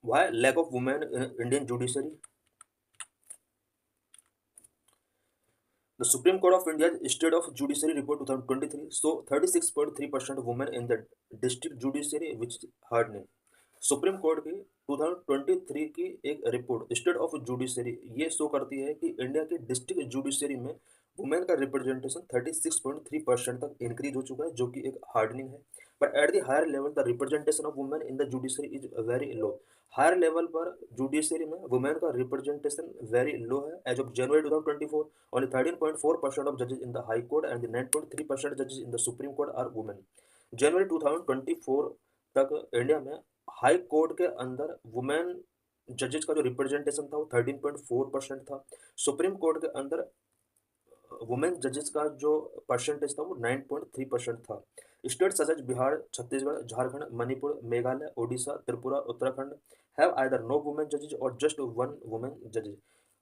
Why lack of women in Indian judiciary? The Supreme Court of India's State of Judiciary Report 2023 so 36.3% women in the district judiciary, which is hardening. Supreme court की 2023 की एक report state of judiciary ये show करती है कि India की district judiciary में women का रिप्रेजेंटेशन 36.3% तक इंक्रीज हो चुका है, जो कि एक हार्डनिंग है। But at the higher level the representation of women in the judiciary is very low. Higher level पर जुडिशरी में वुमेन का रिप्रेजेंटेशन वेरी लो है। As of January 2024 only 13.4% of जजेस in the high court and 9.3% जजेस in the supreme court are women. जनवरी 2024 तक India में high court के अंदर वुमेन जजेस का जो रिप्रेजेंटेशन था वो 13.4% था। सुप्रीम कोर्ट के अंदर वुमेन जजेस का जो परसेंटेज था वो 9.3% था। State such as Bihar, Chhattisgarh, Jharkhand, Manipur, Meghalaya, Odisha, Tripura, Uttarakhand have either no women जजेस और जस्ट वन वुमेन जजेस।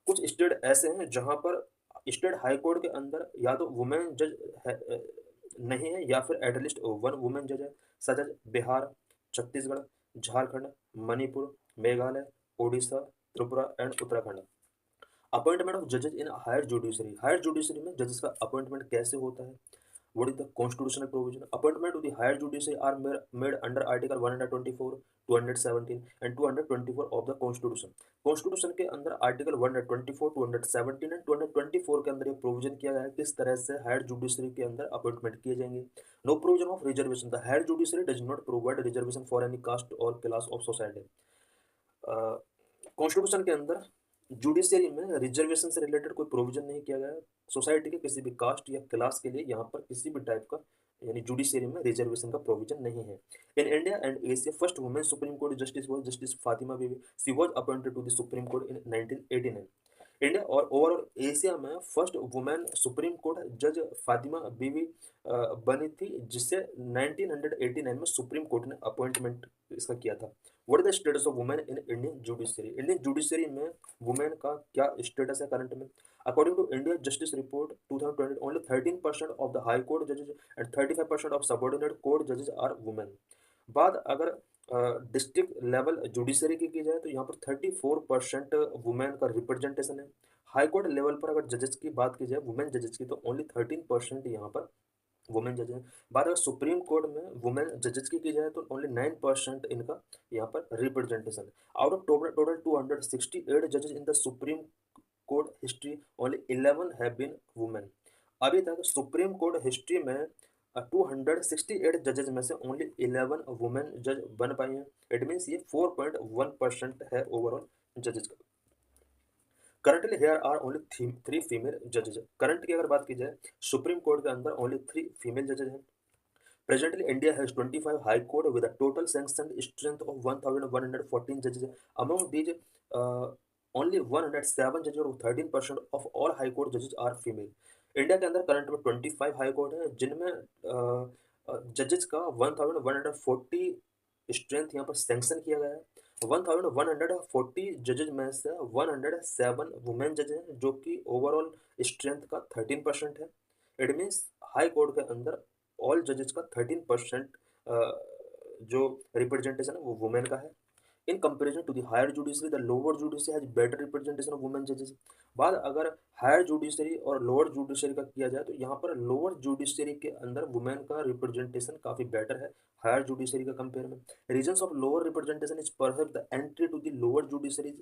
कुछ स्टेट ऐसे हैं जहां पर स्टेट हाई कोर्ट के अंदर या तो वुमेन जज नहीं है या फिर एटलीस्ट वन वुमेन जज है, such as Bihar, Chhattisgarh, Jharkhand, Manipur, Meghalaya, Odisha, Tripura and Uttarakhand. Appointment of जजेस इन हायर जुडिशरी में जजेस का अपॉइंटमेंट कैसे होता है? What is the constitutional provision? Appointment to the higher judiciary are made under Article 124, 217 and 224 of the Constitution. Constitution के अंदर आर्टिकल 124, 217 एंड 224 के अंदर ये प्रोविजन किया गया है किस तरह से हायर जुडिशरी के अंदर अपॉइंटमेंट किए जाएंगे। No provision of reservation. The higher judiciary does not provide reservation for any caste और क्लास ऑफ सोसाइटी। कॉन्स्टिट्यूशन के अंदर जुडिशरी में रिजर्वेशन से रिलेटेड कोई प्रोविजन नहीं किया गया है। सोसाइटी के किसी भी कास्ट या क्लास के लिए यहाँ पर किसी भी टाइप का यानी जुडिशरी में रिजर्वेशन का प्रोविजन नहीं है। In India and Asia first women supreme court justice was justice Fatima Bibi. She was appointed to the supreme court in 1989। India और ओवरऑल एशिया में फर्स्ट वुमेन सुप्रीम कोर्ट जज फातिमा बीवी बनी थी, जिससे 1989 में सुप्रीम कोर्ट ने अपॉइंटमेंट इसका किया था। What is the status of women in Indian judiciary? Indian judiciary में वुमेन का क्या स्टेटस है करंट में? According to India justice report 2020 only 13% of the high court जजेस एंड 35% ऑफ सबऑर्डिनेट कोर्ट जजेस आर वुमेन। बात अगर डिस्ट्रिक्ट लेवल जुडिशरी की जाए तो यहाँ पर 34% वुमेन का रिप्रेजेंटेशन है। हाई कोर्ट लेवल पर अगर जजेस की बात की जाए वुमेन जजेस की तो ओनली 13% यहाँ पर वुमेन जजेस हैं। बात अगर सुप्रीम कोर्ट में वुमेन जजेस की जाए तो ओनली 9% इनका यहाँ पर रिप्रेजेंटेशन है। आउट ऑफ टोटल 268 जजेस in the supreme court history only 11 have been women. अभी तक सुप्रीम कोर्ट हिस्ट्री में 268 जजेस में से ओनली 11 वुमेन जज बन पाई हैं। इट मीन्स ये 4.1% है ओवरऑल जजेस का। Currently there are only 3 female जजेस। करंट की अगर बात की जाए सुप्रीम कोर्ट के अंदर ओनली 3 फीमेल जजेस हैं। Presently, India has 25 high court with a total sanctioned strength of 1,114 judges. Among these, uh, only 107 judges or 13% of all high court judges are female. India के अंदर करंट में 25 high court है जिनमें जजेस का 1,140 strength यहाँ पर सैंक्शन किया गया है। 1,140 जजेस में से 107 वुमेन जज हैं, जो कि ओवरऑल स्ट्रेंथ का 13% है। इट मीन्स हाई कोर्ट के अंदर ऑल जजेस का 13% जो रिप्रेजेंटेशन है वो वुमेन का है। In comparison to the higher judiciary the lower judiciary has better representation of women जजेस। बात अगर हायर जुडिशरी और लोअर जुडिशरी का किया जाए तो यहाँ पर लोअर जुडिशरी के अंदर वुमेन का रिप्रेजेंटेशन काफ़ी बेटर है हायर जुडिशरी का कंपेयर में। Reasons of lower representation is perhaps the entry to the lower judiciary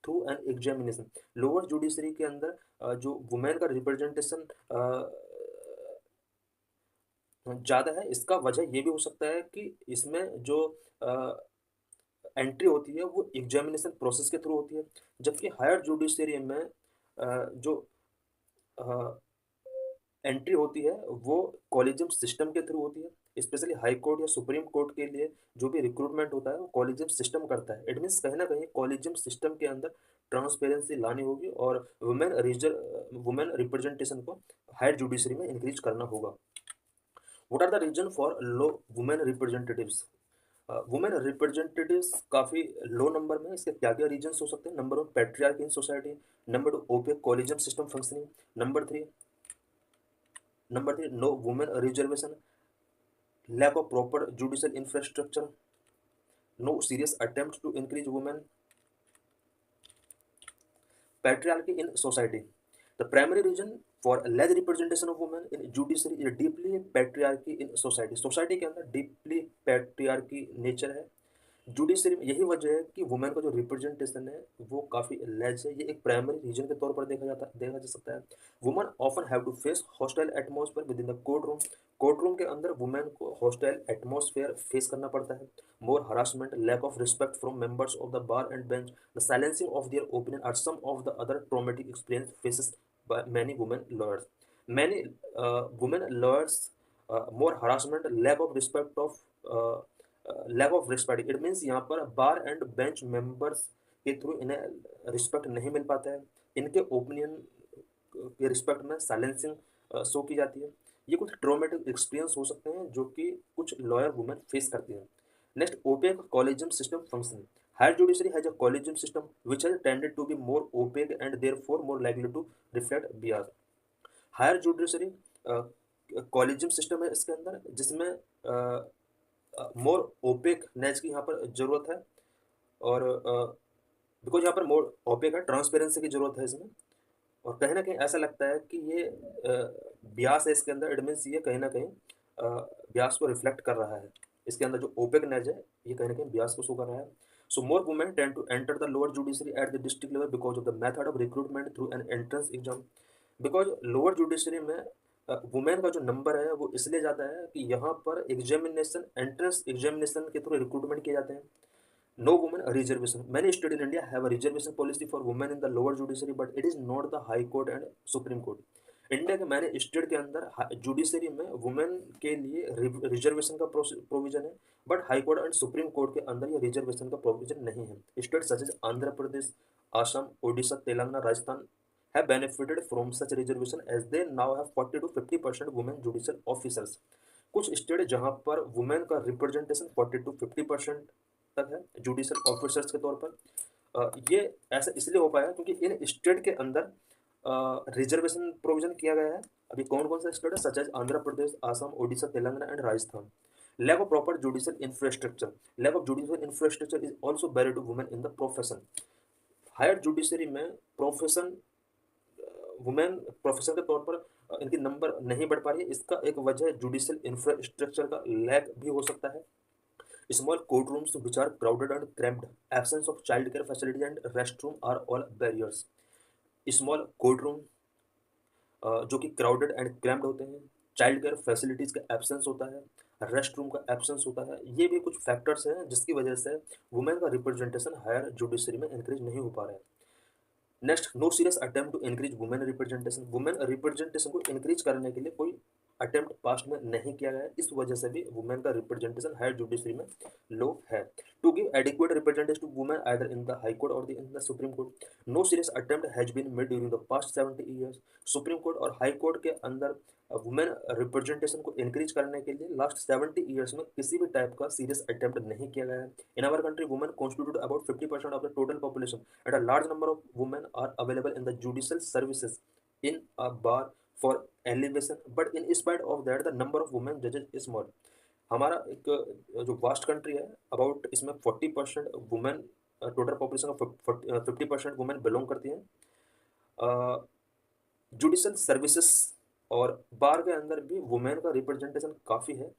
through an examination. Lower judiciary के अंदर जो वुमेन का रिप्रेजेंटेशन ज़्यादा है, इसका वजह ये भी हो सकता है कि इसमें जो एंट्री होती है वो एग्जामिनेशन प्रोसेस के थ्रू होती है, जबकि हायर जुडिशरी में जो एंट्री होती है वो कॉलेजियम सिस्टम के थ्रू होती है। स्पेशली हाई कोर्ट या सुप्रीम कोर्ट के लिए जो भी रिक्रूटमेंट होता है वो कॉलेजियम सिस्टम करता है। इट मीन्स कहीं ना कहीं कॉलेजियम सिस्टम के अंदर ट्रांसपेरेंसी लानी होगी और वुमेन रिप्रेजेंटेशन को हायर जुडिशरी में इंक्रीज करना होगा। What are the reason for low women representatives? Women representatives काफ़ी लो नंबर में। इसके क्या क्या रीजंस हो सकते हैं? Number 1 patriarchy in society, number 2 opaque collegium system functioning, number 3 no women reservation, lack of proper judicial infrastructure, no serious attempt to increase women patriarchy in society. The primary reason for less representation of women in judiciary is deeply patriarchy in society. Society के अंदर deeply patriarchy nature है। Judiciary में यही वजह है कि women का जो रिप्रेजेंटेशन है वो काफ़ी लेस है। ये एक प्राइमरी रीजन के तौर पर देखा जा सकता है। Women often have to face hostile atmosphere within the courtroom. Courtroom के अंदर वुमेन को हॉस्टाइल एटमॉस्फेयर फेस करना पड़ता है। More harassment, lack of respect from members of the bar and bench, the silencing of their opinion are some of the other traumatic experience faces by many women lawyers. Many women lawyers, more harassment, lack of respect, it means यहाँ पर bar and bench members के through इन्हें respect नहीं मिल पाता है। इनके opinion के रिस्पेक्ट में साइलेंसिंग शो की जाती है। ये कुछ ट्रॉमेटिक एक्सपीरियंस हो सकते हैं जो कि कुछ लॉयर वुमेन फेस करती हैं। Next, opaque collegium system function. Higher judiciary has a collegium system which has tended to be more opaque and therefore more likely to reflect bias. Higher judiciary collegium system है इसके अंदर, जिसमें मोर OPEC नेच की यहाँ पर ज़रूरत है, और बिकॉज यहाँ पर मोर ओपेक है, ट्रांसपेरेंसी की ज़रूरत है इसमें। और कहीं ना कहीं ऐसा लगता है कि ये ब्यास है इसके अंदर, इट मीन्स ये कहीं ना कहीं ब्यास को रिफ्लेक्ट कर रहा है। इसके अंदर जो ओपेक नेज है ये कहीं ना कहीं ब्यास को शो कर रहा है। So more women tend to enter the lower judiciary at the district level because of the method of recruitment through an entrance exam. Because lower judiciary में वुमेन का जो नंबर है वो इसलिए ज़्यादा है कि यहाँ पर एग्जामिनेशन, एंट्रेंस एग्जामिनेशन के थ्रू रिक्रूटमेंट किए जाते हैं। No women reservation. Many states in India have a reservation policy for women in the lower judiciary, but it is not the High Court and Supreme Court. India के मैंने state के अंदर judiciary में women के लिए reservation का provision है, but high court and supreme court के अंदर ये रिजर्वेशन का प्रोविजन नहीं है। State such as Andhra Pradesh, Assam, Odisha, Telangana, Rajasthan have benefited from such reservation as they now have 40 to 50% women judicial officers. कुछ स्टेट जहां पर वुमेन का रिप्रेजेंटेशन 40 to 50% तक है जुडिशियल ऑफिसर्स के तौर पर। ये ऐसा इसलिए हो पाया क्योंकि इन स्टेट के अंदर रिजर्वेशन प्रोविजन किया गया है। अभी कौन कौन सा स्टेट है, such as Andhra Pradesh, Assam, Odisha, Telangana and Rajasthan. Lack of proper judicial infrastructure. Lack of judicial infrastructure is also barrier to women in the profession. Higher judiciary में प्रोफेशन, वुमेन प्रोफेसर के तौर पर इनकी नंबर नहीं बढ़ पा रही है। इसका एक वजह जुडिशियल इंफ्रास्ट्रक्चर का लैक भी हो सकता है। Small courtrooms which are crowded and cramped, absence of child care facilities and restroom are all barriers. Small courtroom जो कि क्राउडेड एंड क्रैम्प्ड होते हैं, चाइल्ड केयर फैसिलिटीज़ का एब्सेंस होता है, रेस्ट रूम का absence होता है, ये भी कुछ फैक्टर्स हैं जिसकी वजह से वुमेन का रिप्रेजेंटेशन हायर जुडिशरी में इंक्रीज नहीं हो पा रहा है। Next, no serious attempt to increase women representation. Women representation को इंक्रीज करने के लिए कोई अटेम्प्ट पास्ट में नहीं किया गया है, इस वजह से भी वुमेन का रिप्रेजेंटेशन हायर जुडिशरी में लो है। To give adequate representation to women either in the high court और in the supreme court, no serious attempt has been made during the past 70 years. Supreme court और high court के अंदर women representation को increase करने के लिए last 70 years में किसी भी टाइप का सीरियस अटेम्प्ट नहीं किया गया है। In our country women constitute about 50% of the total population and a large number of women are available in the judicial services in a bar for elevation, but in spite of that the number of women जजेज is small. हमारा एक जो vast country है, about इसमें 40% women, total population का 50% women belong करती हैं। Judicial services और बार के अंदर भी वुमेन का रिप्रेजेंटेशन काफ़ी है,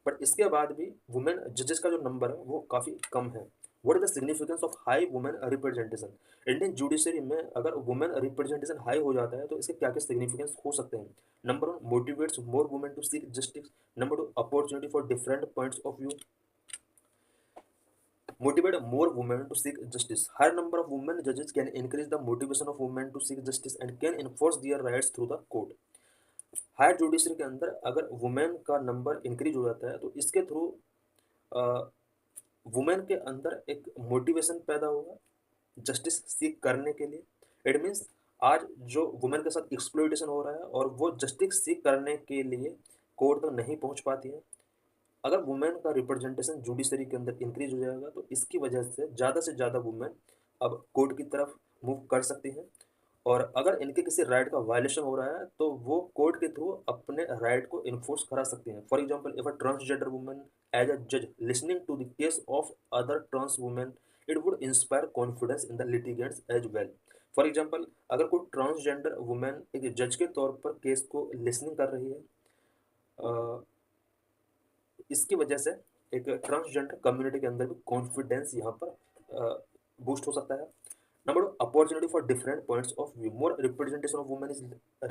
बट इसके बाद भी वुमेन जजेस का जो नंबर है वो काफ़ी कम है। What is the significance of high women representation? Indian judiciary में अगर वुमेन रिप्रेजेंटेशन हाई हो जाता है तो इसके क्या क्या सिग्निफिकेंस हो सकते हैं? Number 1, motivates more women to seek justice. Number 2, opportunity for different points of view, motivate more women to seek justice. Higher number of women judges can increase the motivation of women to seek justice and can enforce their rights through the court. Higher judiciary के अंदर अगर women का number increase हो जाता है तो इसके through women के अंदर एक मोटिवेशन पैदा होगा जस्टिस सीख करने के लिए। इट मीन्स आज जो वुमेन के साथ एक्सप्लॉइटेशन हो रहा है और वो जस्टिस सीख करने के लिए कोर्ट तक नहीं पहुंच पाती है, अगर वुमेन का रिप्रेजेंटेशन जुडिशरी के अंदर इंक्रीज हो जाएगा तो इसकी वजह से ज़्यादा वुमेन अब कोर्ट की तरफ मूव कर सकती हैं और अगर इनके किसी राइट का वायलेशन हो रहा है तो वो कोर्ट के थ्रू अपने राइट को इन्फोर्स करा सकते हैं। For example, if a transgender woman as a जज listening to the case of other trans women, it would inspire confidence in the litigants as well. For example, अगर कोई transgender women एक जज के तौर पर केस को लिसनिंग कर रही है, अ, इसकी वजह से एक ट्रांसजेंडर कम्युनिटी के अंदर भी कॉन्फिडेंस यहाँ पर बूस्ट हो सकता है। Number two, opportunity for different points of view. More representation of women is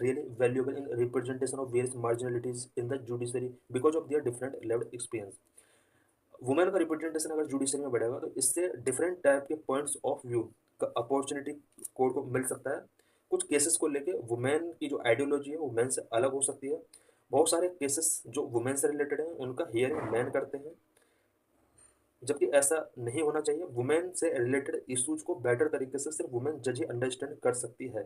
really valuable in representation of various marginalities in the judiciary because of their different lived experience. Women का representation अगर judiciary में बढ़ेगा तो इससे different type के points of view का opportunity court को मिल सकता है। कुछ केसेस को लेके वुमेन की जो आइडियोलॉजी है वो मेन से अलग हो सकती है। बहुत सारे केसेस जो वुमेन से रिलेटेड हैं उनका हियरिंग मैन करते हैं, जबकि ऐसा नहीं होना चाहिए। वुमेन से रिलेटेड इश्यूज को बेटर तरीके से सिर्फ वुमेन जज ही अंडरस्टैंड कर सकती है।